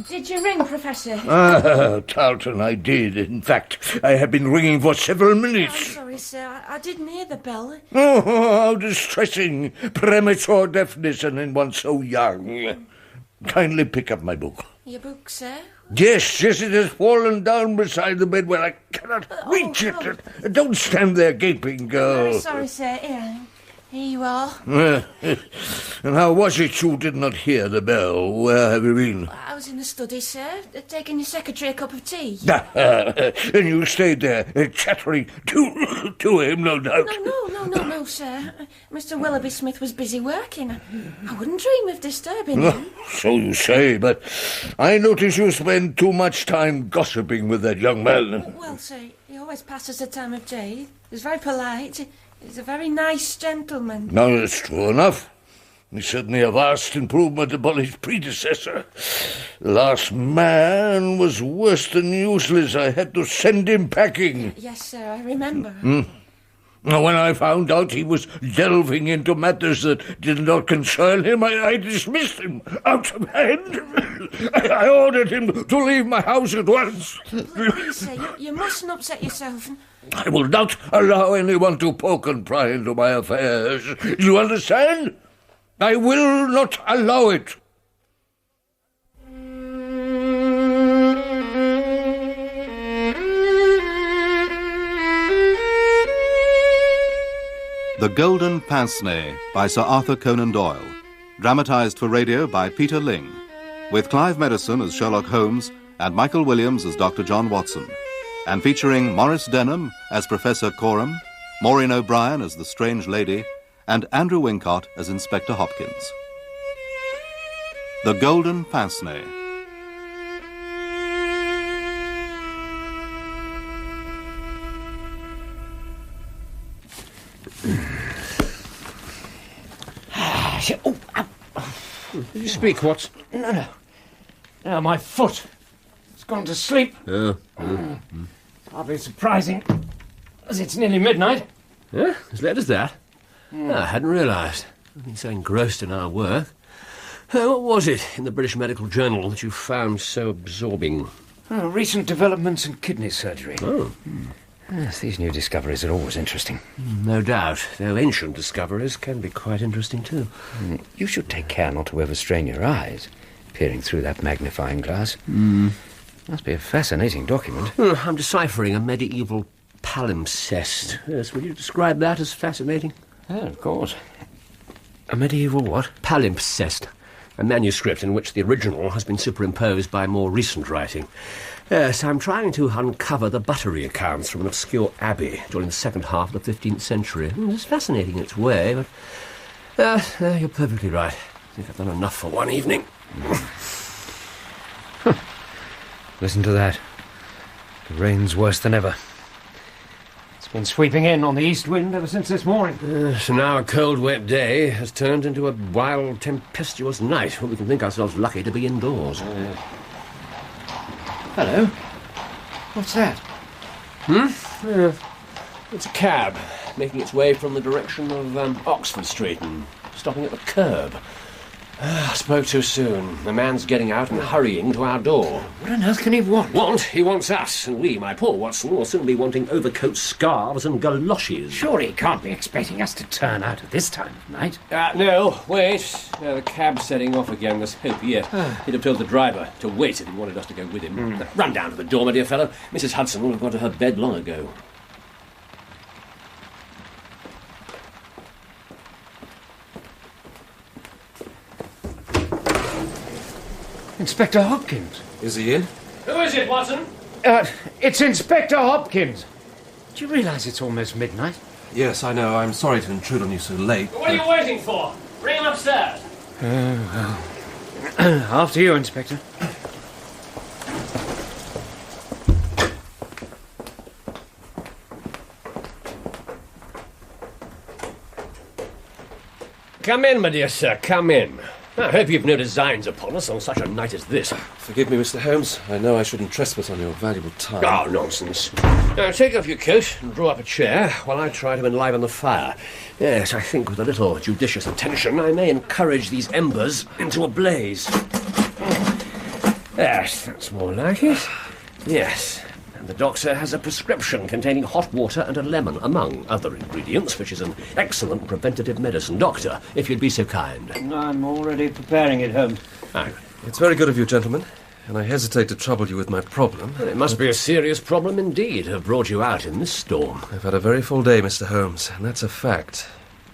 Did you ring, Professor? Tarleton, I did. In fact, I have been ringing for several minutes. I'm sorry, sir. I didn't hear the bell. Oh, how distressing. Premature deafness, and in one so young. Kindly pick up my book. Your book, sir? Yes, it has fallen down beside the bed where I cannot reach it. Don't stand there gaping, girl. I'm sorry, sir. Here you are. And how was it you did not hear the bell? Where have you been? I was in the study, sir, taking your secretary a cup of tea. And you stayed there, chattering to him, no doubt. No, sir. Mr. Willoughby Smith was busy working. I wouldn't dream of disturbing him. So you say, but I notice you spend too much time gossiping with that young man. Well, sir, he always passes the time of day. He's very polite. He's a very nice gentleman. Now, that's true enough. He's certainly a vast improvement upon his predecessor. The last man was worse than useless. I had to send him packing. Yes, sir, I remember. Now, when I found out he was delving into matters that did not concern him, I dismissed him out of hand. I ordered him to leave my house at once. Please, sir, you mustn't upset yourself. I will not allow anyone to poke and pry into my affairs. You understand? I will not allow it. The Golden Pince-Nez by Sir Arthur Conan Doyle, dramatised for radio by Peter Ling, with Clive Medicine as Sherlock Holmes and Michael Williams as Dr. John Watson, and featuring Maurice Denham as Professor Coram, Maureen O'Brien as the Strange Lady, and Andrew Wincott as Inspector Hopkins. The Golden Pince-Nez. Did you speak, Watson? No, my foot. It's gone to sleep. Hardly surprising, as it's nearly midnight. Yeah, as late as that? I hadn't realised. I've been so engrossed in our work. What was it in the British Medical Journal that you found so absorbing? Recent developments in kidney surgery. Oh. Yes, these new discoveries are always interesting. No doubt, though ancient discoveries can be quite interesting too. You should take care not to overstrain your eyes, peering through that magnifying glass. Must be a fascinating document. I'm deciphering a medieval palimpsest. Yes, would you describe that as fascinating? Oh, of course. A medieval what? Palimpsest. A manuscript in which the original has been superimposed by more recent writing. Yes, I'm trying to uncover the buttery accounts from an obscure abbey during the second half of the 15th century. It's fascinating in its way, but... you're perfectly right. I think I've done enough for one evening. Listen to that. The rain's worse than ever. It's been sweeping in on the east wind ever since this morning. So now a cold, wet day has turned into a wild, tempestuous night. Well, we can think ourselves lucky to be indoors. Hello. What's that? It's a cab making its way from the direction of Oxford Street and stopping at the curb. I spoke too soon. The man's getting out and hurrying to our door. What on earth can he want? He wants us, and we, my poor Watson, will soon be wanting overcoats, scarves and galoshes. Surely he can't be expecting us to turn out at this time of night. No, wait. The cab's setting off again. There's hope yet. He'd have told the driver to wait if he wanted us to go with him. Run down to the door, my dear fellow. Mrs. Hudson will have gone to her bed long ago. Inspector Hopkins. Is he in? Who is it, Watson? It's Inspector Hopkins. Do you realise it's almost midnight? Yes, I know. I'm sorry to intrude on you so late. What are you waiting for? Bring him upstairs. After you, Inspector. Come in, my dear sir, come in. I hope you've no designs upon us on such a night as this. Forgive me, Mr. Holmes. I know I shouldn't trespass on your valuable time. Oh, nonsense. Now, take off your coat and draw up a chair while I try to enliven the fire. Yes, I think with a little judicious attention I may encourage these embers into a blaze. Yes, that's more like it. Yes. And the doctor has a prescription containing hot water and a lemon, among other ingredients, which is an excellent preventative medicine. Doctor, if you'd be so kind. I'm already preparing it, Holmes. Ah, It's very good of you, gentlemen, and I hesitate to trouble you with my problem. it must be a serious problem indeed to have brought you out in this storm. I've had a very full day, Mr. Holmes, and that's a fact.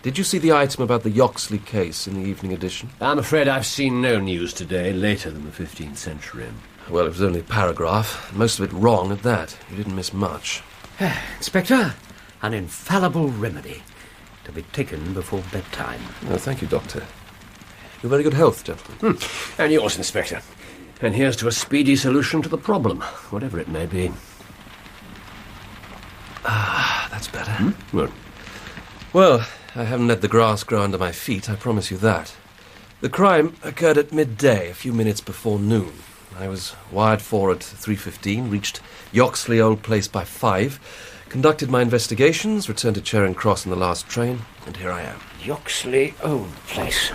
Did you see the item about the Yoxley case in the evening edition? I'm afraid I've seen no news today later than the 15th century. Well, it was only a paragraph, and most of it wrong at that. You didn't miss much. Inspector, an infallible remedy to be taken before bedtime. No, thank you, Doctor. You're very good health, gentlemen. And yours, Inspector. And here's to a speedy solution to the problem, whatever it may be. Ah, that's better. Well, Well, I haven't let the grass grow under my feet, I promise you that. The crime occurred at midday, a few minutes before noon. I was wired for at 3:15, reached Yoxley Old Place by 5, conducted my investigations, returned to Charing Cross in the last train, and here I am. Yoxley Old Place.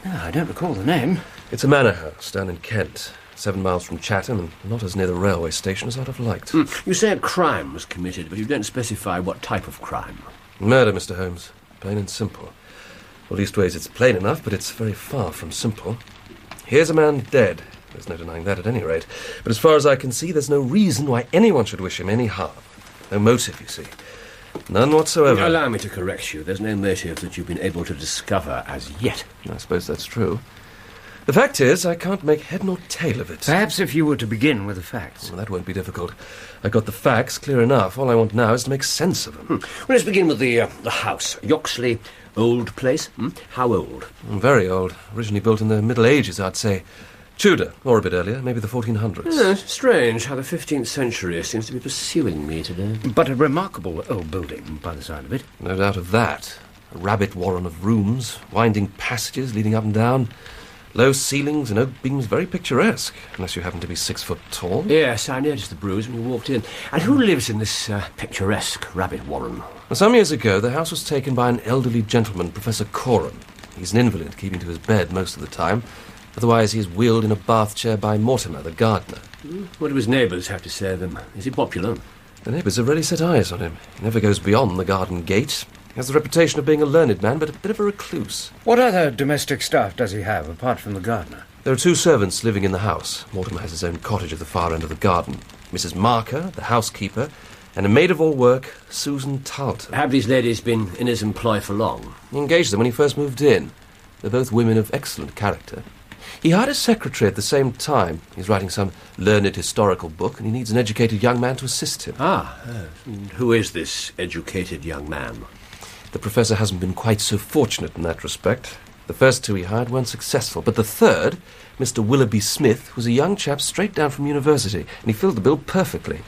No, I don't recall the name. It's a manor house down in Kent, 7 miles from Chatham, and not as near the railway station as I'd have liked. you say a crime was committed, but you don't specify what type of crime. Murder, Mr. Holmes. Plain and simple. Well, leastways, it's plain enough, but it's very far from simple. Here's a man dead. There's no denying that at any rate. But as far as I can see, there's no reason why anyone should wish him any harm. No motive, you see. None whatsoever. Allow me to correct you. There's no motive that you've been able to discover as yet. I suppose that's true. The fact is, I can't make head nor tail of it. Perhaps if you were to begin with the facts. Well, that won't be difficult. I got the facts clear enough. All I want now is to make sense of them. Well, let's begin with the house. Yoxley Old Place. How old? Very old. Originally built in the Middle Ages, I'd say. Tudor, or a bit earlier, maybe the 1400s. Strange how the 15th century seems to be pursuing me today. But a remarkable old building, by the side of it. No doubt of that. A rabbit warren of rooms, winding passages leading up and down, low ceilings and oak beams, very picturesque, unless you happen to be 6 foot tall. Yes, I noticed the bruise when we walked in. And who lives in this picturesque rabbit warren? Some years ago, the house was taken by an elderly gentleman, Professor Coram. He's an invalid, keeping to his bed most of the time. Otherwise, he is wheeled in a bath chair by Mortimer, the gardener. What do his neighbours have to say of him? Is he popular? The neighbours have really set eyes on him. He never goes beyond the garden gate. He has the reputation of being a learned man, but a bit of a recluse. What other domestic staff does he have, apart from the gardener? There are 2 servants living in the house. Mortimer has his own cottage at the far end of the garden. Mrs. Marker, the housekeeper, and a maid-of-all-work, Susan Tarleton. Have these ladies been in his employ for long? He engaged them when he first moved in. They're both women of excellent character. He hired a secretary at the same time. He's writing some learned historical book, and he needs an educated young man to assist him. And who is this educated young man? The professor hasn't been quite so fortunate in that respect. The first 2 he hired weren't successful, but the third, Mr. Willoughby Smith, was a young chap straight down from university, and he filled the bill perfectly.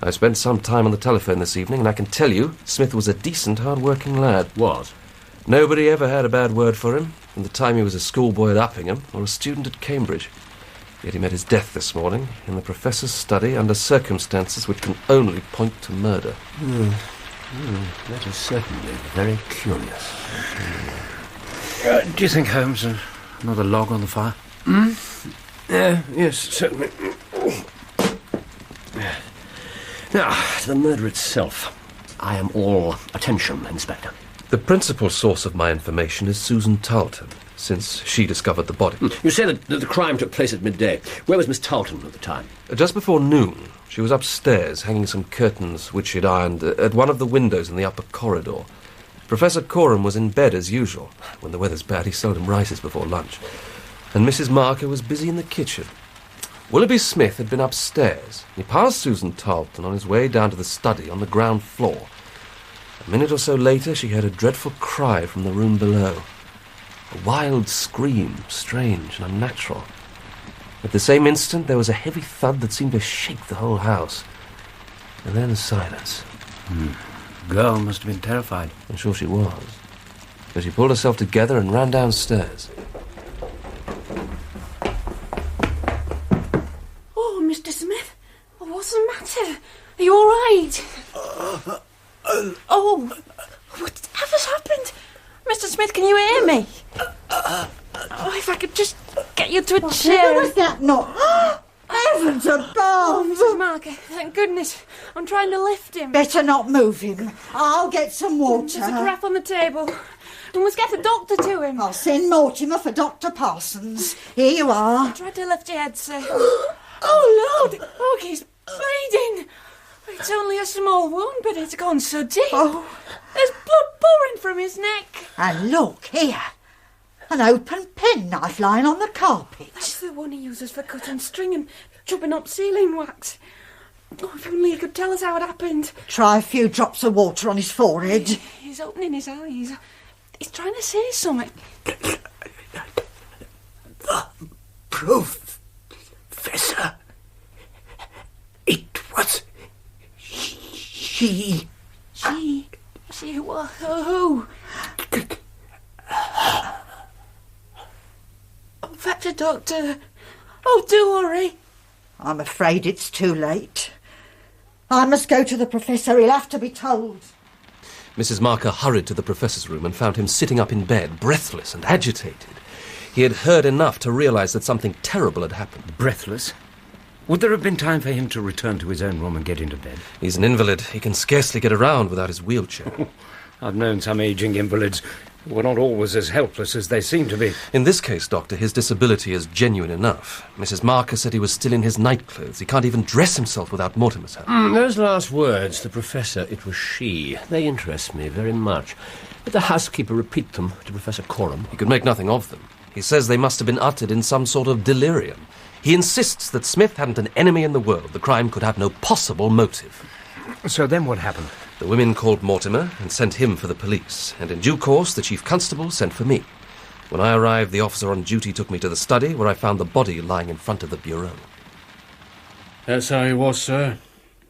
I spent some time on the telephone this evening, and I can tell you, Smith was a decent, hard-working lad. Was? Nobody ever had a bad word for him, from the time he was a schoolboy at Uppingham or a student at Cambridge. Yet he met his death this morning in the professor's study under circumstances which can only point to murder. That is certainly very curious. Do you think, Holmes, another log on the fire? Yes, certainly. Now, to the murder itself. I am all attention, Inspector. The principal source of my information is Susan Tarleton, since she discovered the body. You say that the crime took place at midday. Where was Miss Tarleton at the time? Just before noon, she was upstairs, hanging some curtains which she'd ironed at one of the windows in the upper corridor. Professor Coram was in bed as usual. When the weather's bad, he seldom rises before lunch. And Mrs. Marker was busy in the kitchen. Willoughby Smith had been upstairs. He passed Susan Tarleton on his way down to the study on the ground floor. A minute or so later, she heard a dreadful cry from the room below. A wild scream, strange and unnatural. At the same instant, there was a heavy thud that seemed to shake the whole house. And then silence. The girl must have been terrified. I'm sure she was. But she pulled herself together and ran downstairs. Oh, whatever's happened? Mr. Smith, can you hear me? Oh, if I could just get you to a chair. Was that not? Heavens above! Mrs. Marker, thank goodness. I'm trying to lift him. Better not move him. I'll get some water. There's a carafe on the table. We must get a doctor to him. I'll send Mortimer for Dr. Parsons. Here you are. Try to lift your head, sir. Oh, Lord! Oh, he's bleeding. It's only a small wound, but it's gone so deep. Oh. There's blood pouring from his neck. And look, here. An open penknife lying on the carpet. That's the one he uses for cutting string and chopping up sealing wax. Oh, if only he could tell us how it happened. Try a few drops of water on his forehead. He's opening his eyes. He's trying to say something. The Professor. It was she. She who? Oh, fetch a doctor. Oh, do hurry. I'm afraid it's too late. I must go to the Professor. He'll have to be told. Mrs. Marker hurried to the Professor's room and found him sitting up in bed, breathless and agitated. He had heard enough to realise that something terrible had happened. Breathless? Would there have been time for him to return to his own room and get into bed? He's an invalid. He can scarcely get around without his wheelchair. I've known some ageing invalids who were not always as helpless as they seem to be. In this case, Doctor, his disability is genuine enough. Mrs. Marker said he was still in his nightclothes. He can't even dress himself without Mortimer's help. Those last words, the Professor, it was she. They interest me very much. Did the housekeeper repeat them to Professor Coram? He could make nothing of them. He says they must have been uttered in some sort of delirium. He insists that Smith hadn't an enemy in the world. The crime could have no possible motive. So then what happened? The women called Mortimer and sent him for the police, and in due course the chief constable sent for me. When I arrived, the officer on duty took me to the study, where I found the body lying in front of the bureau. That's how he was, sir.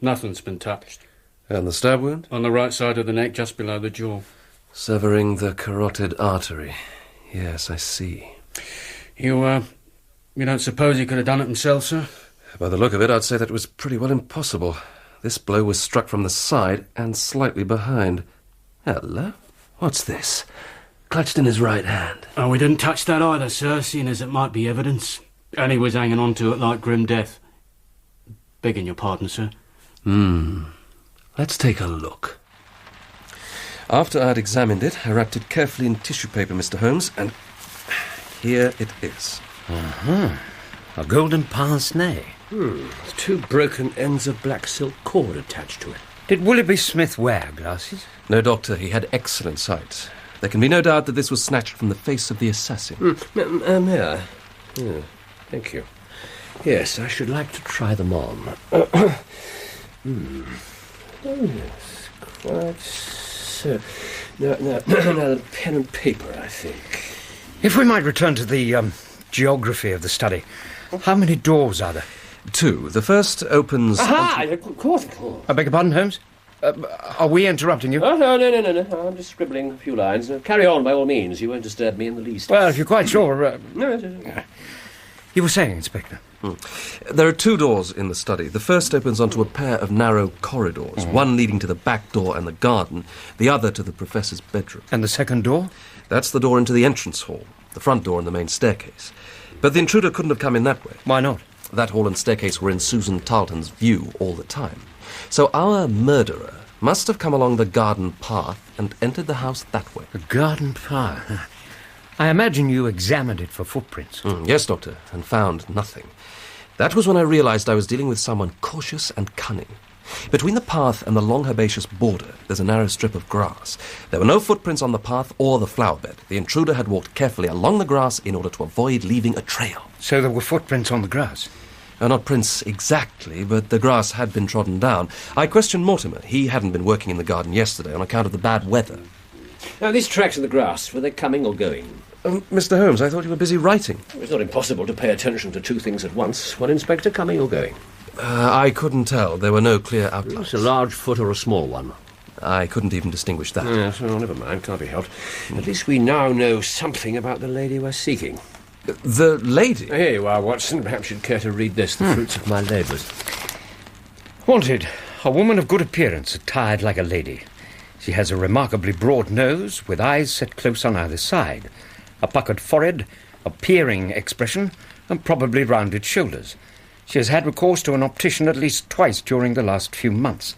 Nothing's been touched. And the stab wound? On the right side of the neck, just below the jaw. Severing the carotid artery. Yes, I see. You don't suppose he could have done it himself, sir? By the look of it, I'd say that was pretty well impossible. This blow was struck from the side and slightly behind. Hello? What's this? Clutched in his right hand. Oh, we didn't touch that either, sir, seeing as it might be evidence. And he was hanging on to it like grim death. Begging your pardon, sir. Let's take a look. After I'd examined it, I wrapped it carefully in tissue paper, Mr. Holmes, and here it is. A golden pince-nez. 2 broken ends of black silk cord attached to it. Did Willoughby Smith wear glasses? No, Doctor, he had excellent sight. There can be no doubt that this was snatched from the face of the assassin. Here. Yeah, thank you. Yes, I should like to try them on. Oh, yes, quite so. Now, the pen and paper, I think. If we might return to the geography of the study. How many doors are there? 2. The first opens... Aha! Of course. I beg your pardon, Holmes? Are we interrupting you? Oh, no. I'm just scribbling a few lines. Carry on, by all means. You won't disturb me in the least. Well, if you're quite sure... No. You were saying, Inspector? There are 2 doors in the study. The first opens onto a pair of narrow corridors, one leading to the back door and the garden, the other to the Professor's bedroom. And the second door? That's the door into the entrance hall, the front door and the main staircase. But the intruder couldn't have come in that way. Why not? That hall and staircase were in Susan Tarleton's view all the time. So our murderer must have come along the garden path and entered the house that way. The garden path? I imagine you examined it for footprints. Yes, Doctor, and found nothing. That was when I realised I was dealing with someone cautious and cunning. Between the path and the long herbaceous border, there's a narrow strip of grass. There were no footprints on the path or the flower bed. The intruder had walked carefully along the grass in order to avoid leaving a trail. So there were footprints on the grass? Not prints exactly, but the grass had been trodden down. I questioned Mortimer. He hadn't been working in the garden yesterday on account of the bad weather. Now, these tracks in the grass, were they coming or going? Mr. Holmes, I thought you were busy writing. It's not impossible to pay attention to 2 things at once. One Inspector, coming or going? I couldn't tell. There were no clear outlines. It's a large foot or a small one. I couldn't even distinguish that. Yes, well, never mind, can't be helped. At least we now know something about the lady we're seeking. The lady? Here you are, Watson. Perhaps you'd care to read this, the fruits of my labours. Wanted. A woman of good appearance, attired like a lady. She has a remarkably broad nose, with eyes set close on either side, a puckered forehead, a peering expression, and probably rounded shoulders. She has had recourse to an optician at least twice during the last few months.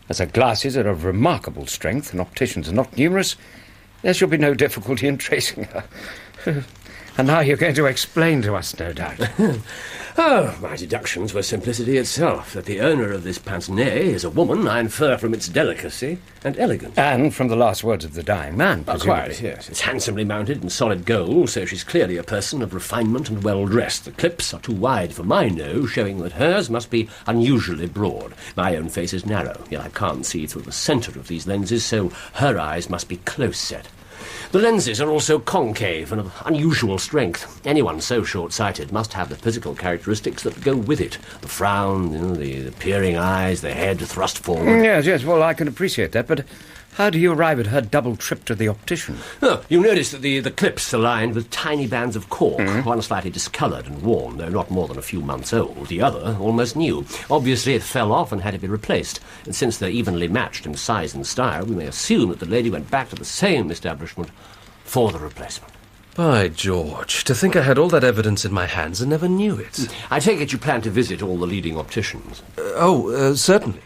As her glasses are of remarkable strength and opticians are not numerous, there shall be no difficulty in tracing her. And now you're going to explain to us, no doubt. Oh, my deductions were simplicity itself. That the owner of this pince-nez is a woman, I infer from its delicacy and elegance. And from the last words of the dying man, presumably. Quite, yes. It's handsomely mounted in solid gold, so she's clearly a person of refinement and well-dressed. The clips are too wide for my nose, showing that hers must be unusually broad. My own face is narrow, yet I can't see through the centre of these lenses, so her eyes must be close-set. The lenses are also concave and of unusual strength. Anyone so short-sighted must have the physical characteristics that go with it. The frown, the peering eyes, the head thrust forward. Yes, well, I can appreciate that, but how do you arrive at her double trip to the optician? Oh, you notice that the clips are lined with tiny bands of cork, one slightly discoloured and worn, though not more than a few months old, the other almost new. Obviously it fell off and had to be replaced, and since they're evenly matched in size and style, we may assume that the lady went back to the same establishment for the replacement. By George, to think I had all that evidence in my hands and never knew it. I take it you plan to visit all the leading opticians. Certainly.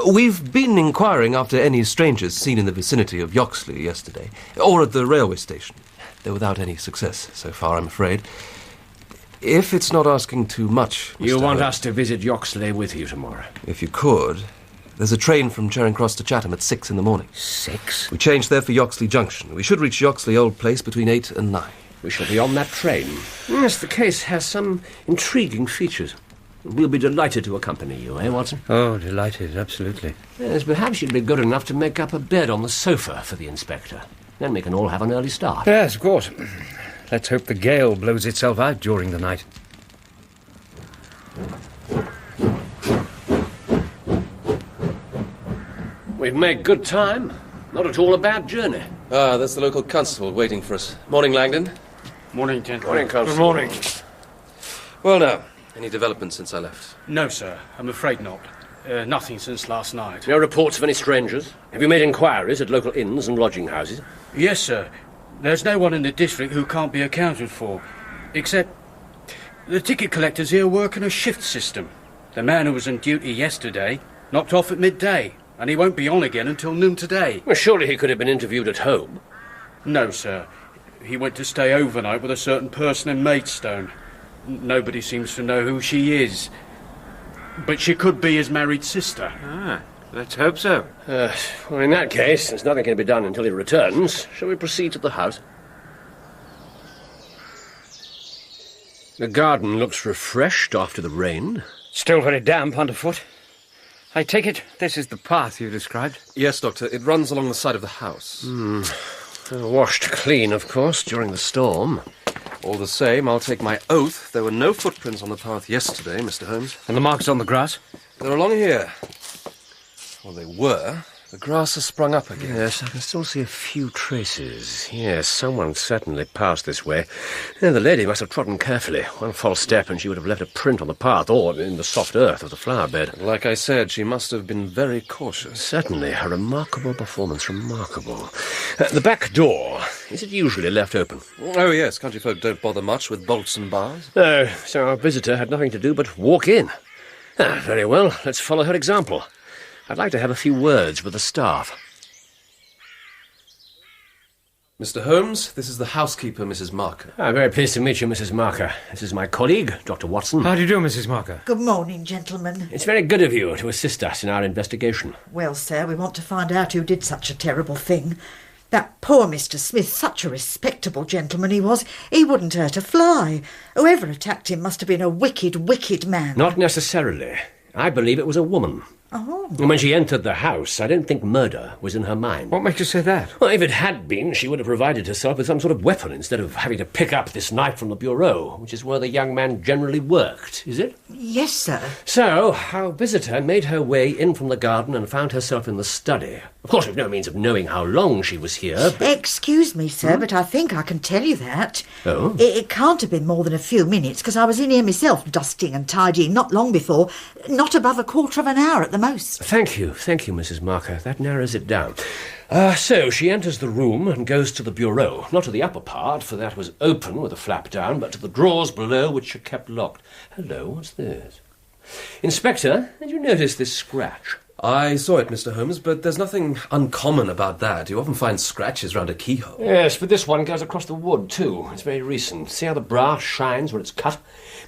We've been inquiring after any strangers seen in the vicinity of Yoxley yesterday, or at the railway station, though without any success so far, I'm afraid. If it's not asking too much, Mr. You want us to visit Yoxley with you tomorrow? If you could. There's a train from Charing Cross to Chatham at 6 in the morning. 6? We changed there for Yoxley Junction. We should reach Yoxley Old Place between 8 and 9. We shall be on that train. Yes, the case has some intriguing features. We'll be delighted to accompany you, eh, Watson? Oh, delighted, absolutely. Yes, perhaps you'd be good enough to make up a bed on the sofa for the inspector. Then we can all have an early start. Yes, of course. Let's hope the gale blows itself out during the night. We've made good time. Not at all a bad journey. Ah, that's the local constable waiting for us. Morning, Langdon. Morning, gentlemen. Morning, Constable. Good morning. Well, now, any developments since I left? No, sir, I'm afraid not. Nothing since last night. No reports of any strangers? Have you made inquiries at local inns and lodging houses? Yes, sir. There's no one in the district who can't be accounted for, except the ticket collectors here work in a shift system. The man who was on duty yesterday knocked off at midday, and he won't be on again until noon today. Well, surely he could have been interviewed at home. No, sir. He went to stay overnight with a certain person in Maidstone. Nobody seems to know who she is. But she could be his married sister. Ah, let's hope so. Well, in that case, since nothing can be done until he returns, shall we proceed to the house? The garden looks refreshed after the rain. Still very damp underfoot. I take it this is the path you described? Yes, Doctor. It runs along the side of the house. Washed clean, of course, during the storm. All the same, I'll take my oath there were no footprints on the path yesterday, Mr. Holmes. And the marks on the grass? They're along here. Well, they were. The grass has sprung up again. Yes, I can still see a few traces. Yes, someone certainly passed this way. Yeah, the lady must have trodden carefully. One false step and she would have left a print on the path or in the soft earth of the flower bed. Like I said, she must have been very cautious. Certainly, a remarkable performance, remarkable. The back door, is it usually left open? Oh, yes, country folk don't bother much with bolts and bars. No, so our visitor had nothing to do but walk in. Very well, let's follow her example. I'd like to have a few words with the staff. Mr. Holmes, this is the housekeeper, Mrs. Marker. I'm very pleased to meet you, Mrs. Marker. This is my colleague, Dr. Watson. How do you do, Mrs. Marker? Good morning, gentlemen. It's very good of you to assist us in our investigation. Well, sir, we want to find out who did such a terrible thing. That poor Mr. Smith, such a respectable gentleman he was, he wouldn't hurt a fly. Whoever attacked him must have been a wicked, wicked man. Not necessarily. I believe it was a woman. Oh. And when she entered the house, I don't think murder was in her mind. What makes you say that? Well, if it had been, she would have provided herself with some sort of weapon instead of having to pick up this knife from the bureau, which is where the young man generally worked, is it? Yes, sir. So, our visitor made her way in from the garden and found herself in the study. Of course, we've no means of knowing how long she was here, but... Excuse me, sir, but I think I can tell you that. Oh? It can't have been more than a few minutes, because I was in here myself, dusting and tidying not long before, not above a quarter of an hour at the most. Thank you, Mrs. Marker. That narrows it down. So she enters the room and goes to the bureau. Not to the upper part, for that was open with a flap down, but to the drawers below, which are kept locked. Hello, what's this? Inspector, did you notice this scratch? I saw it, Mr. Holmes, but there's nothing uncommon about that. You often find scratches round a keyhole. Yes, but this one goes across the wood, too. It's very recent. See how the brass shines where it's cut?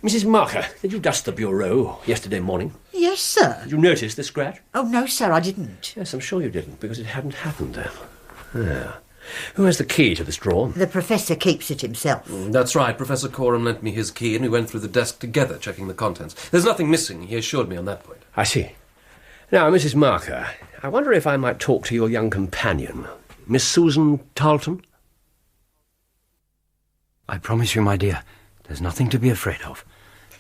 Mrs. Marker, did you dust the bureau yesterday morning? Yes, sir. Did you notice the scratch? Oh, no, sir, I didn't. Yes, I'm sure you didn't, because it hadn't happened then. Yeah. Who has the key to this drawer? The Professor keeps it himself. That's right. Professor Coram lent me his key and we went through the desk together, checking the contents. There's nothing missing. He assured me on that point. I see. Now, Mrs. Marker, I wonder if I might talk to your young companion, Miss Susan Tarleton? I promise you, my dear, there's nothing to be afraid of.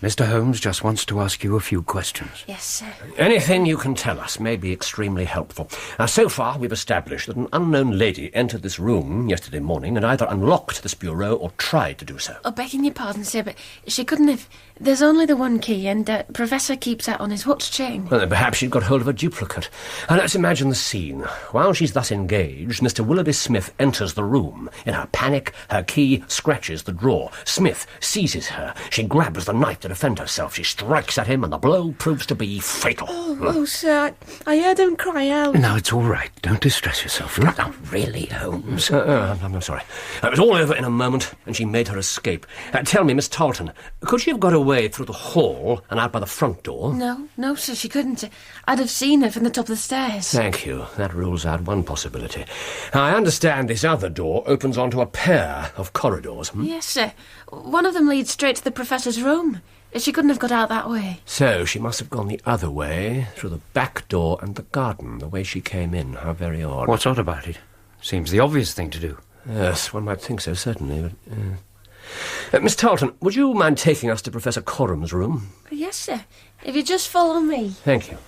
Mr. Holmes just wants to ask you a few questions. Yes, sir. Anything you can tell us may be extremely helpful. Now, so far, we've established that an unknown lady entered this room yesterday morning and either unlocked this bureau or tried to do so. Oh, begging your pardon, sir, but she couldn't have... There's only the one key, and Professor keeps that on his watch chain. Well, then perhaps she'd got hold of a duplicate. Now, let's imagine the scene. While she's thus engaged, Mr. Willoughby Smith enters the room. In her panic, her key scratches the drawer. Smith seizes her. She grabs the knife to defend herself. She strikes at him, and the blow proves to be fatal. Oh, sir, I heard him cry out. Now, it's all right. Don't distress yourself. Now, really, Holmes? I'm sorry. It was all over in a moment, and she made her escape. Tell me, Miss Tarleton, could she have got away through the hall and out by the front door? No, sir, she couldn't. I'd have seen her from the top of the stairs. Thank you. That rules out one possibility. I understand this other door opens onto a pair of corridors. Yes, sir. One of them leads straight to the Professor's room. She couldn't have got out that way. So she must have gone the other way, through the back door and the garden, the way she came in. How very odd. What's odd about it? Seems the obvious thing to do. Yes, one might think so, certainly, but... Miss Tarleton, would you mind taking us to Professor Coram's room? Yes, sir. If you just follow me. Thank you.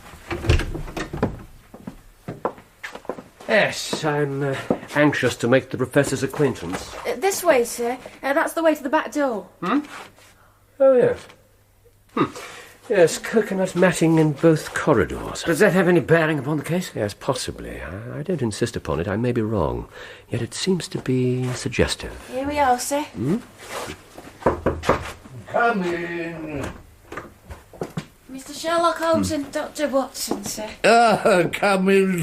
Yes, I'm anxious to make the Professor's acquaintance. This way, sir. That's the way to the back door. Oh, yes. Yes, coconut matting in both corridors. Does that have any bearing upon the case? Yes, possibly. I don't insist upon it. I may be wrong. Yet it seems to be suggestive. Here we are, sir. Come in. Mr. Sherlock Holmes and Dr. Watson, sir. Come in,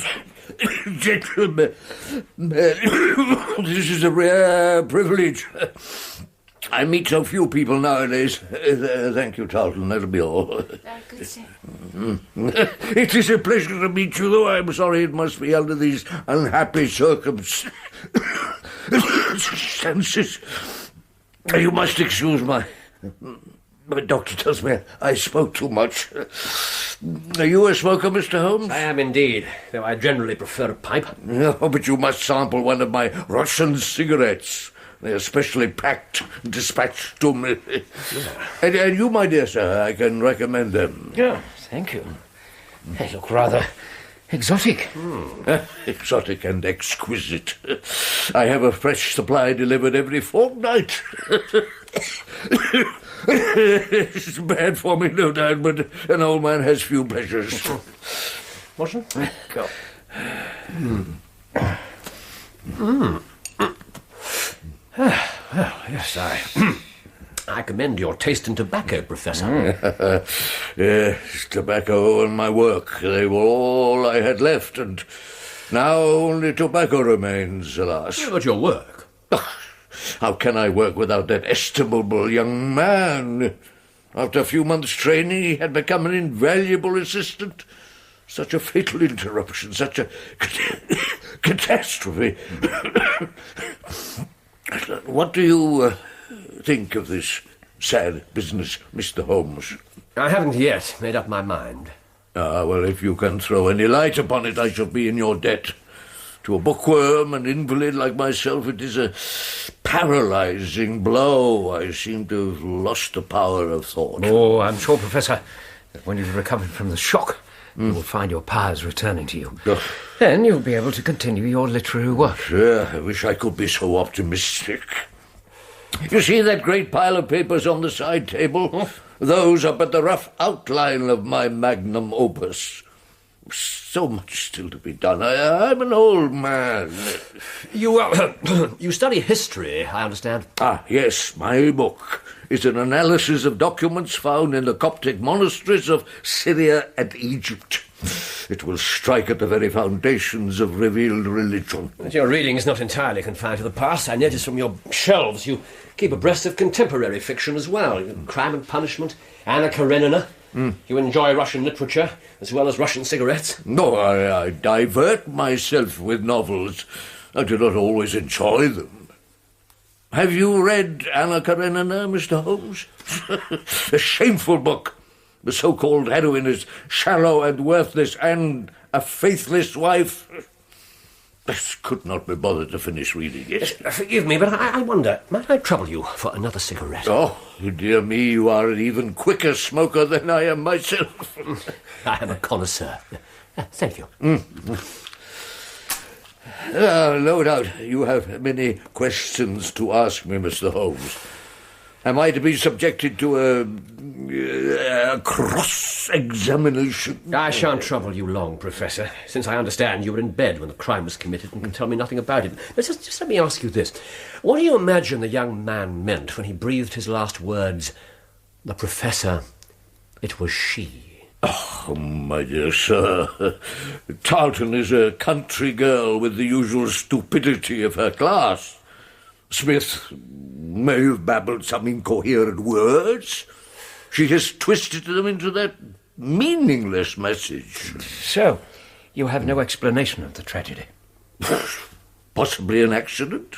gentlemen. This is a rare privilege. I meet so few people nowadays. Thank you, Tarleton. That'll be all. Good, sir. It is a pleasure to meet you, though I'm sorry it must be under these unhappy circumstances. You must excuse my doctor tells me I smoke too much. Are you a smoker, Mr. Holmes? I am indeed, though I generally prefer a pipe. No, but you must sample one of my Russian cigarettes. They are specially packed and dispatched to me. Yeah. And you, my dear sir, I can recommend them. Yeah, thank you. They look rather exotic. Exotic and exquisite. I have a fresh supply delivered every fortnight. It's bad for me, no doubt, but an old man has few pleasures. Watson? Go. Well, yes, I commend your taste in tobacco, Professor. Yes, tobacco and my work. They were all I had left, and now only tobacco remains, alas. But your work? How can I work without that estimable young man? After a few months' training, he had become an invaluable assistant. Such a fatal interruption, such a catastrophe. What do you think of this sad business, Mr. Holmes? I haven't yet made up my mind. Well, if you can throw any light upon it, I shall be in your debt. To a bookworm, an invalid like myself, it is a paralyzing blow. I seem to have lost the power of thought. Oh, I'm sure, Professor, that when you've recovered from the shock, you will find your powers returning to you. Then you'll be able to continue your literary work. Yeah, I wish I could be so optimistic. You see that great pile of papers on the side table? Those are but the rough outline of my magnum opus. So much still to be done. I'm an old man. You study history, I understand. Ah, yes, my book is an analysis of documents found in the Coptic monasteries of Syria and Egypt. It will strike at the very foundations of revealed religion. But your reading is not entirely confined to the past. I notice from your shelves you keep abreast of contemporary fiction as well. Crime and Punishment, Anna Karenina. You enjoy Russian literature as well as Russian cigarettes? No, I divert myself with novels. I do not always enjoy them. Have you read Anna Karenina, Mr. Holmes? A shameful book. The so-called heroine is shallow and worthless, and a faithless wife. I could not be bothered to finish reading it. Forgive me, but I wonder, might I trouble you for another cigarette? Oh, dear me, you are an even quicker smoker than I am myself. I am a connoisseur. Thank you. No doubt you have many questions to ask me, Mr. Holmes. Am I to be subjected to a cross-examination? I shan't trouble you long, Professor, since I understand you were in bed when the crime was committed and can tell me nothing about it. But just let me ask you this. What do you imagine the young man meant when he breathed his last words, "The Professor, it was she"? Oh, my dear sir, Tarleton is a country girl with the usual stupidity of her class. Smith may have babbled some incoherent words. She has twisted them into that meaningless message. So, you have no explanation of the tragedy? Possibly an accident.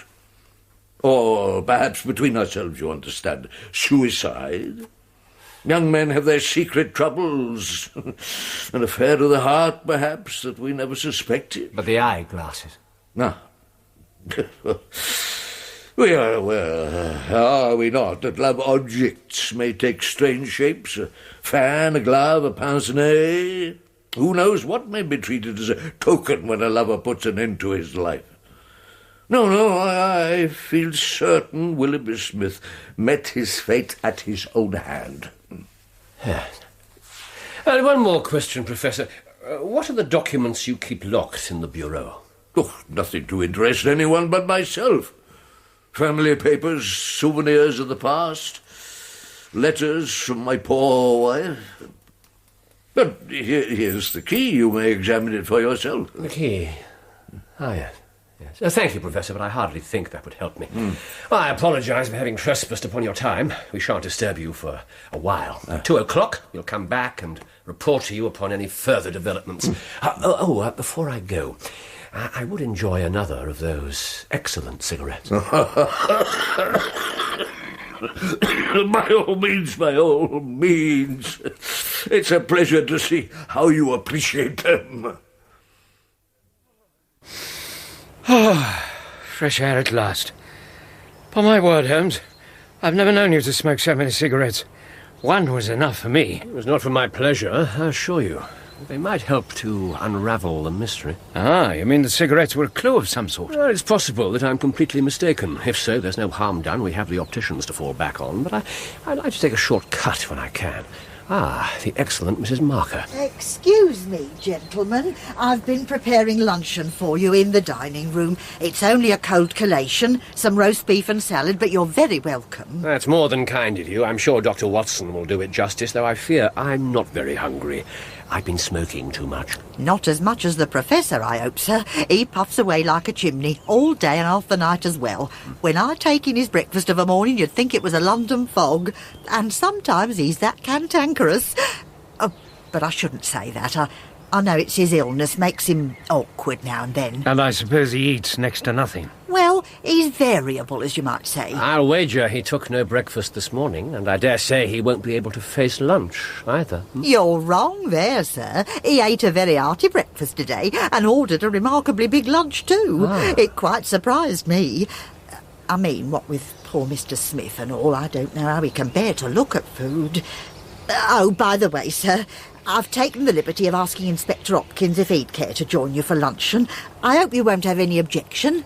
Or perhaps between ourselves, you understand, suicide. Young men have their secret troubles. An affair of the heart, perhaps, that we never suspected. But the eyeglasses? No. We are aware, are we not, that love objects may take strange shapes? A fan, a glove, a pince-nez. Who knows what may be treated as a token when a lover puts an end to his life? No, I feel certain Willoughby Smith met his fate at his own hand. Yes. And one more question, Professor. What are the documents you keep locked in the bureau? Oh, nothing to interest anyone but myself. Family papers, souvenirs of the past, letters from my poor wife. But here's the key. You may examine it for yourself. The key? Ah, yes. Thank you, Professor, but I hardly think that would help me. Well, I apologise for having trespassed upon your time. We shan't disturb you for a while. 2 o'clock, we'll come back and report to you upon any further developments. Before I go, I would enjoy another of those excellent cigarettes. By all means, by all means. It's a pleasure to see how you appreciate them. Fresh air at last. Upon my word, Holmes, I've never known you to smoke so many cigarettes. One was enough for me. It was not for my pleasure, I assure you. They might help to unravel the mystery. Ah, you mean the cigarettes were a clue of some sort? Well, it's possible that I'm completely mistaken. If so, there's no harm done. We have the opticians to fall back on. But I'd like to take a short cut when I can. Ah, the excellent Mrs. Marker. Excuse me, gentlemen. I've been preparing luncheon for you in the dining room. It's only a cold collation, some roast beef and salad, but you're very welcome. That's more than kind of you. I'm sure Dr. Watson will do it justice, though I fear I'm not very hungry. I've been smoking too much. Not as much as the Professor, I hope, sir. He puffs away like a chimney, all day and half the night as well. When I take in his breakfast of a morning, you'd think it was a London fog. And sometimes he's that cantankerous. Oh, but I shouldn't say that. I know it's his illness makes him awkward now and then. And I suppose he eats next to nothing. Well, he's variable, as you might say. I'll wager he took no breakfast this morning, and I dare say he won't be able to face lunch either. You're wrong there, sir. He ate a very hearty breakfast today and ordered a remarkably big lunch too. It quite surprised me. I mean, what with poor Mr. Smith and all, I don't know how he can bear to look at food. Oh, by the way, sir, I've taken the liberty of asking Inspector Hopkins if he'd care to join you for luncheon. I hope you won't have any objection.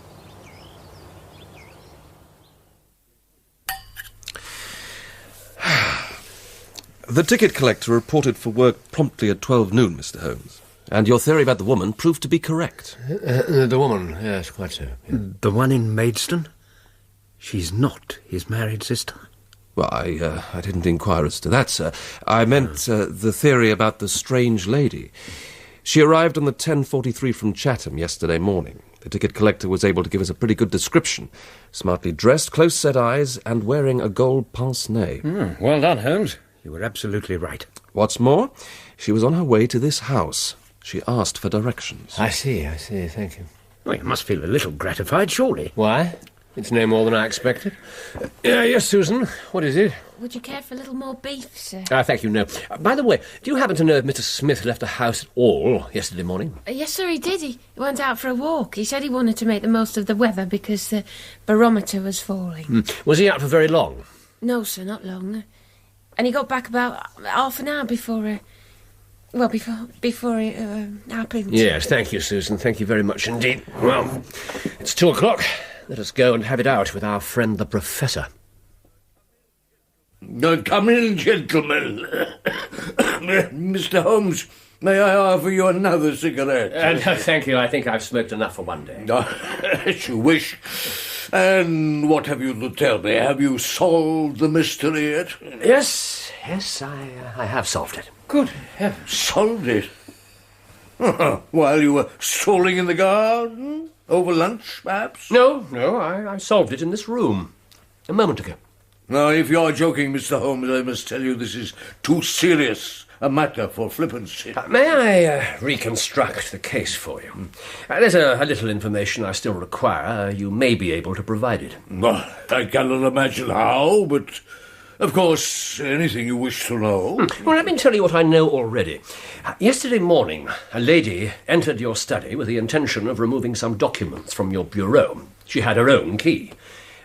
The ticket collector reported for work promptly at 12 noon, Mr. Holmes. And your theory about the woman proved to be correct. The woman, yes, quite so. Yeah. The one in Maidstone? She's not his married sister? Well, I didn't inquire as to that, sir. I meant the theory about the strange lady. She arrived on the 10:43 from Chatham yesterday morning. The ticket collector was able to give us a pretty good description. Smartly dressed, close-set eyes, and wearing a gold pince-nez. Well done, Holmes. You were absolutely right. What's more, she was on her way to this house. She asked for directions. I see, thank you. Well, you must feel a little gratified, surely. Why? It's no more than I expected. Yes, Susan, what is it? Would you care for a little more beef, sir? Thank you, no. By the way, do you happen to know if Mr. Smith left the house at all yesterday morning? Yes, sir, he did. He went out for a walk. He said he wanted to make the most of the weather because the barometer was falling. Was he out for very long? No, sir, not long. And he got back about half an hour before it happened. Yes, thank you, Susan. Thank you very much indeed. Well, it's 2 o'clock. Let us go and have it out with our friend the Professor. Come in, gentlemen. Mr. Holmes, may I offer you another cigarette? No, thank you. I think I've smoked enough for one day. As you wish. And what have you to tell me? Have you solved the mystery yet? Yes, I have solved it. Good heavens. Solved it? While you were strolling in the garden? Over lunch, perhaps? No, I solved it in this room. A moment ago. Now, if you're joking, Mr. Holmes, I must tell you this is too serious a matter for flippancy. May I reconstruct the case for you? There's a little information I still require. You may be able to provide it. Well, I cannot imagine how, but of course, anything you wish to know. Well, let me tell you what I know already. Yesterday morning, a lady entered your study with the intention of removing some documents from your bureau. She had her own key.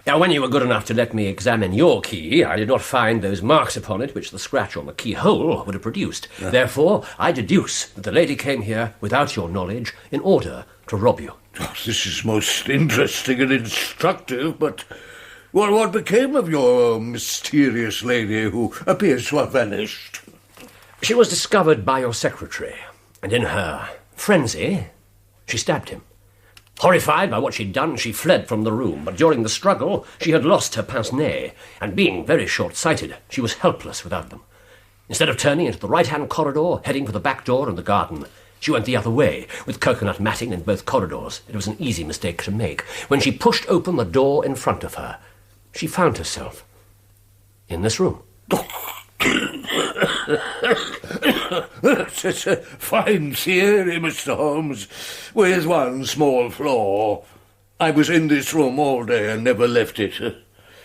Now, when you were good enough to let me examine your key, I did not find those marks upon it which the scratch on the keyhole would have produced. Therefore, I deduce that the lady came here without your knowledge in order to rob you. Oh, this is most interesting and instructive, but what became of your mysterious lady who appears to have vanished? She was discovered by your secretary, and in her frenzy, she stabbed him. Horrified by what she'd done, she fled from the room, but during the struggle, she had lost her pince-nez, and being very short-sighted, she was helpless without them. Instead of turning into the right-hand corridor, heading for the back door and the garden, she went the other way, with coconut matting in both corridors. It was an easy mistake to make. When she pushed open the door in front of her, she found herself in this room. It's a fine theory, Mr. Holmes, with one small flaw. I was in this room all day and never left it.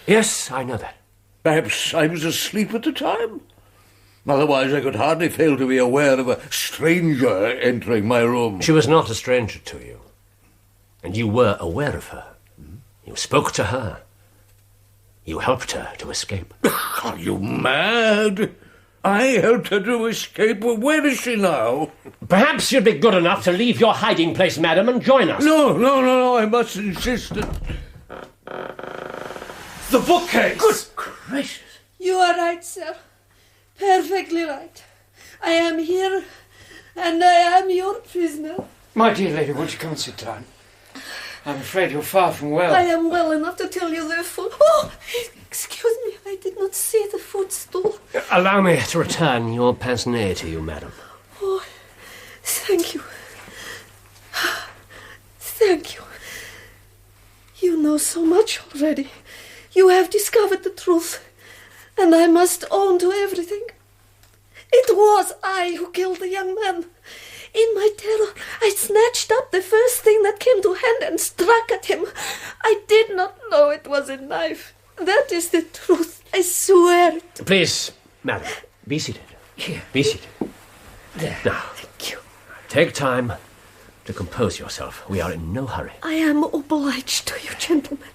Yes, I know that. Perhaps I was asleep at the time? Otherwise I could hardly fail to be aware of a stranger entering my room. She was not a stranger to you, and you were aware of her. You spoke to her. You helped her to escape. Are you mad? I helped her to escape. Where is she now? Perhaps you'd be good enough to leave your hiding place, madam, and join us. No, I must insist that... The bookcase! Good gracious. You are right, sir. Perfectly right. I am here, and I am your prisoner. My dear lady, won't you come and sit down? I'm afraid you're far from well. I am well enough to tell you therefore. Oh, excuse me, I did not see the footstool. Allow me to return your pince-nez to you, madam. Oh, thank you. Thank you. You know so much already. You have discovered the truth, and I must own to everything. It was I who killed the young man. In my terror, I snatched up the first thing that came to hand and struck at him. I did not know it was a knife. That is the truth. I swear it. Please, madam, be seated. Here. Be seated. There. Now, Thank you. take time to compose yourself. We are in no hurry. I am obliged to you, gentlemen.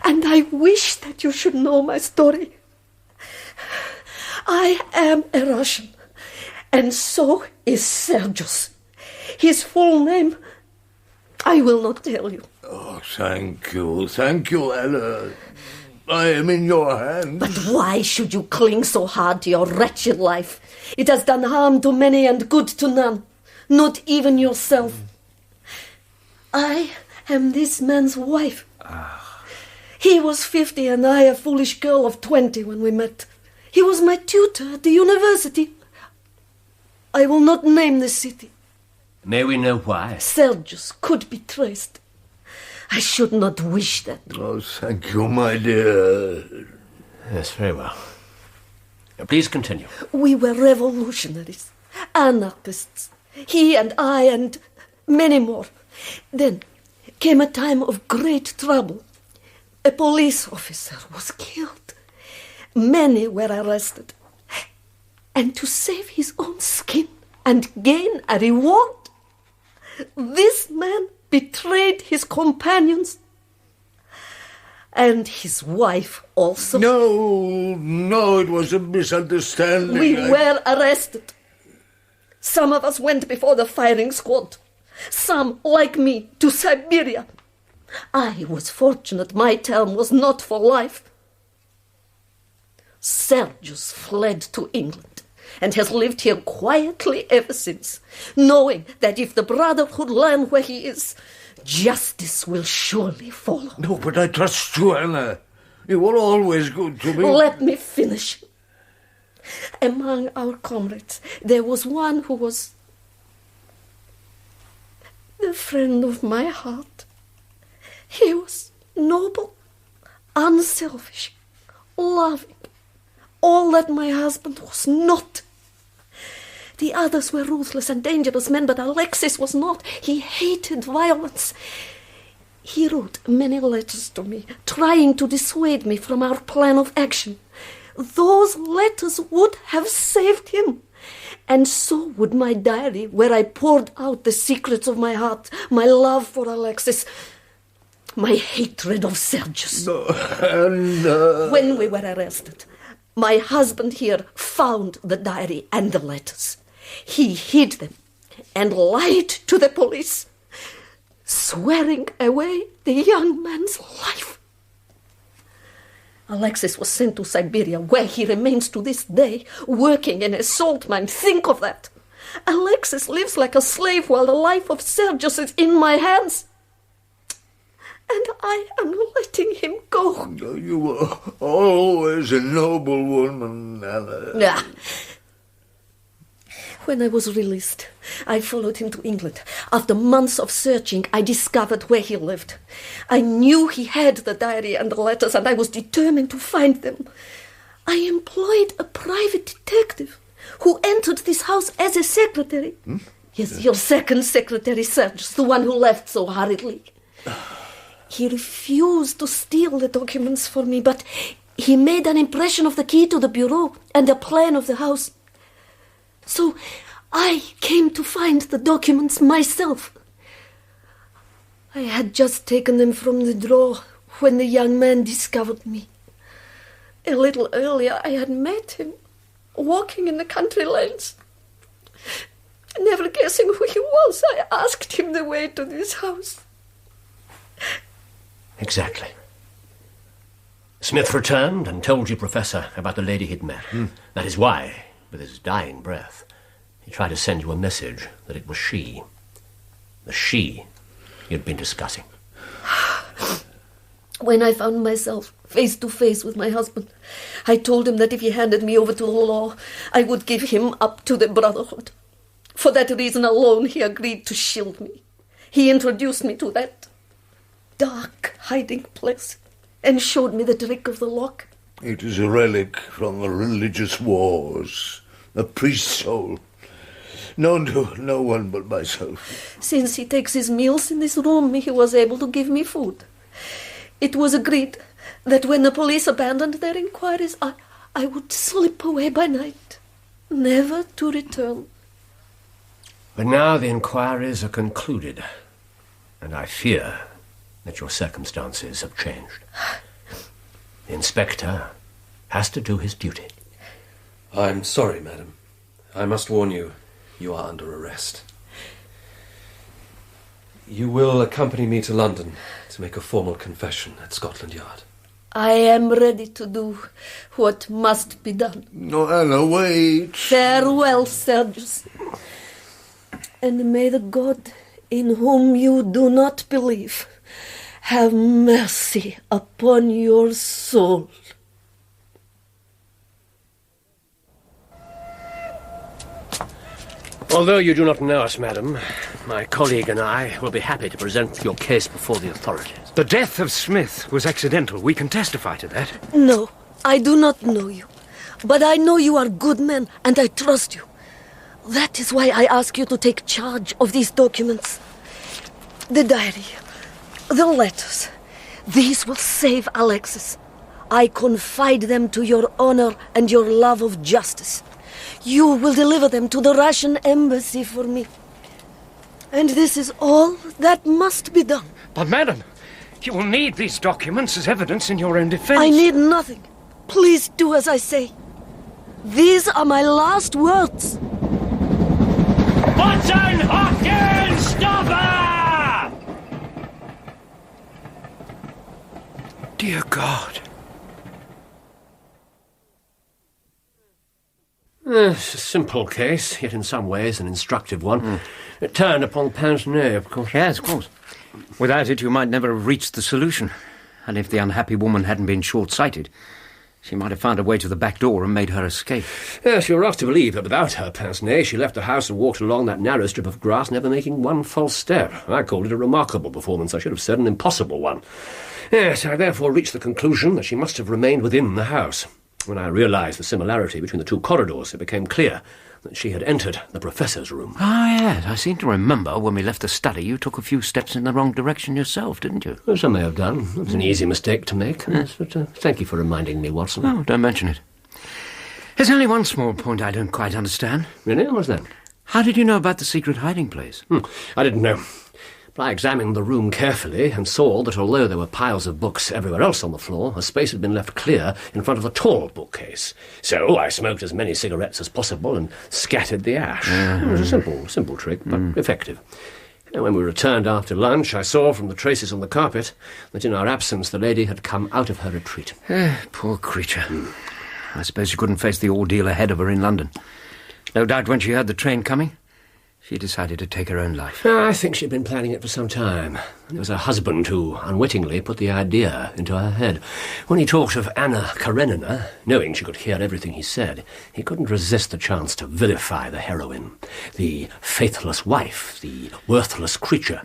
And I wish that you should know my story. I am a Russian, and so is Sergius. His full name, I will not tell you. Oh, thank you, Ella. I am in your hands. But why should you cling so hard to your wretched life? It has done harm to many and good to none. Not even yourself. I am this man's wife. He was 50 and I a foolish girl of 20 when we met. He was my tutor at the university. I will not name the city. May we know why? Sergius could be traced. I should not wish that. Oh, thank you, my dear. Yes, very well. Please continue. We were revolutionaries, anarchists. He and I and many more. Then came a time of great trouble. A police officer was killed. Many were arrested. And to save his own skin and gain a reward, this man betrayed his companions and his wife also. No, it was a misunderstanding. We were arrested. Some of us went before the firing squad. Some, like me, to Siberia. I was fortunate my term was not for life. Sergius fled to England and has lived here quietly ever since, knowing that if the Brotherhood learn where he is, justice will surely follow. No, but I trust you, Anna. You were always good to me. Let me finish. Among our comrades, there was one who was the friend of my heart. He was noble, unselfish, loving, all that my husband was not. The others were ruthless and dangerous men, but Alexis was not. He hated violence. He wrote many letters to me, trying to dissuade me from our plan of action. Those letters would have saved him. And so would my diary, where I poured out the secrets of my heart, my love for Alexis, my hatred of Sergius. When we were arrested, my husband here found the diary and the letters. He hid them and lied to the police, swearing away the young man's life. Alexis was sent to Siberia, where he remains to this day, working in a salt mine. Think of that. Alexis lives like a slave while the life of Sergius is in my hands. And I am letting him go. You were always a noble woman, Anna. When I was released, I followed him to England. After months of searching, I discovered where he lived. I knew he had the diary and the letters, and I was determined to find them. I employed a private detective who entered this house as a secretary. Yes, your second secretary, Sergius, the one who left so hurriedly. He refused to steal the documents for me, but he made an impression of the key to the bureau and a plan of the house. So I came to find the documents myself. I had just taken them from the drawer when the young man discovered me. A little earlier I had met him, walking in the country lanes. Never guessing who he was, I asked him the way to this house. Exactly. Smith returned and told you, Professor, about the lady he'd met. That is why, with his dying breath, he tried to send you a message that it was she. The she you'd been discussing. When I found myself face to face with my husband, I told him that if he handed me over to the law, I would give him up to the Brotherhood. For that reason alone, he agreed to shield me. He introduced me to that dark hiding place and showed me the trick of the lock. It is a relic from the religious wars, a priest's soul, known to no one but myself. Since he takes his meals in this room, he was able to give me food. It was agreed that when the police abandoned their inquiries, I would slip away by night, never to return. But now the inquiries are concluded, and I fear that your circumstances have changed. The inspector has to do his duty. I'm sorry, madam. I must warn you, you are under arrest. You will accompany me to London to make a formal confession at Scotland Yard. I am ready to do what must be done. No, Anna, wait. Farewell, Sergius. And may the God in whom you do not believe have mercy upon your soul. Although you do not know us, madam, my colleague and I will be happy to present your case before the authorities. The death of Smith was accidental. We can testify to that. No, I do not know you. But I know you are good men, and I trust you. That is why I ask you to take charge of these documents. The diary, the letters. These will save Alexis. I confide them to your honor and your love of justice. You will deliver them to the Russian embassy for me. And this is all that must be done. But, madam, you will need these documents as evidence in your own defense. I need nothing. Please do as I say. These are my last words. Watson! Hopkins! Stop her! Dear God. It's a simple case, yet in some ways an instructive one. It turned upon Pince-Nez, of course. Yes, of course. Without it, you might never have reached the solution. And if the unhappy woman hadn't been short-sighted, she might have found a way to the back door and made her escape. Yes, you're asked to believe that without her Pince-Nez, she left the house and walked along that narrow strip of grass, never making one false step. I called it a remarkable performance. I should have said an impossible one. Yes, I therefore reached the conclusion that she must have remained within the house. When I realised the similarity between the two corridors, it became clear that she had entered the Professor's room. Ah, yes. I seem to remember when we left the study, you took a few steps in the wrong direction yourself, didn't you? Well, some may have done. It was an easy mistake to make. Yes, but thank you for reminding me, Watson. Oh, don't mention it. There's only one small point I don't quite understand. Really? What's that? How did you know about the secret hiding place? I didn't know. But I examined the room carefully and saw that although there were piles of books everywhere else on the floor, a space had been left clear in front of the tall bookcase. So I smoked as many cigarettes as possible and scattered the ash. It was a simple trick, but effective. And when we returned after lunch, I saw from the traces on the carpet that in our absence the lady had come out of her retreat. Poor creature. I suppose she couldn't face the ordeal ahead of her in London. No doubt when she heard the train coming, she decided to take her own life. I think she'd been planning it for some time. It was her husband who unwittingly put the idea into her head. When he talked of Anna Karenina, knowing she could hear everything he said, he couldn't resist the chance to vilify the heroine, the faithless wife, the worthless creature.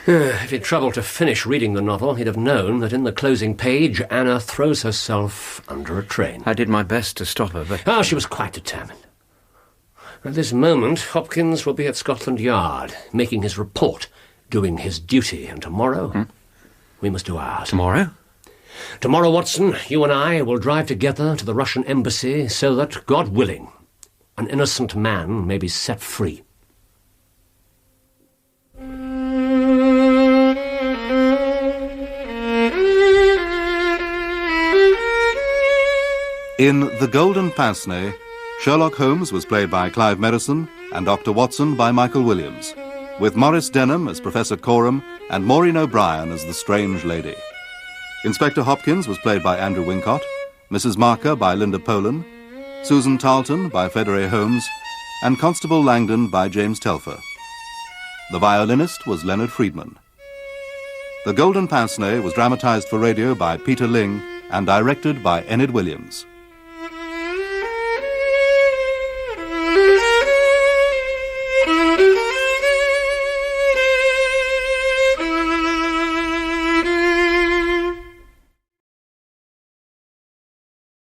If he'd troubled to finish reading the novel, he'd have known that in the closing page, Anna throws herself under a train. I did my best to stop her, but... she was quite determined. At this moment, Hopkins will be at Scotland Yard, making his report, doing his duty, and tomorrow, we must do ours. Tomorrow? Tomorrow, Watson, you and I will drive together to the Russian embassy so that, God willing, an innocent man may be set free. In The Golden Pince-Nez, Sherlock Holmes was played by Clive Merrison and Dr. Watson by Michael Williams, with Maurice Denham as Professor Coram and Maureen O'Brien as the strange lady. Inspector Hopkins was played by Andrew Wincott, Mrs. Marker by Linda Polan, Susan Tarleton by Federe Holmes, and Constable Langdon by James Telfer. The violinist was Leonard Friedman. The Golden Pince-Nez was dramatised for radio by Peter Ling and directed by Enid Williams.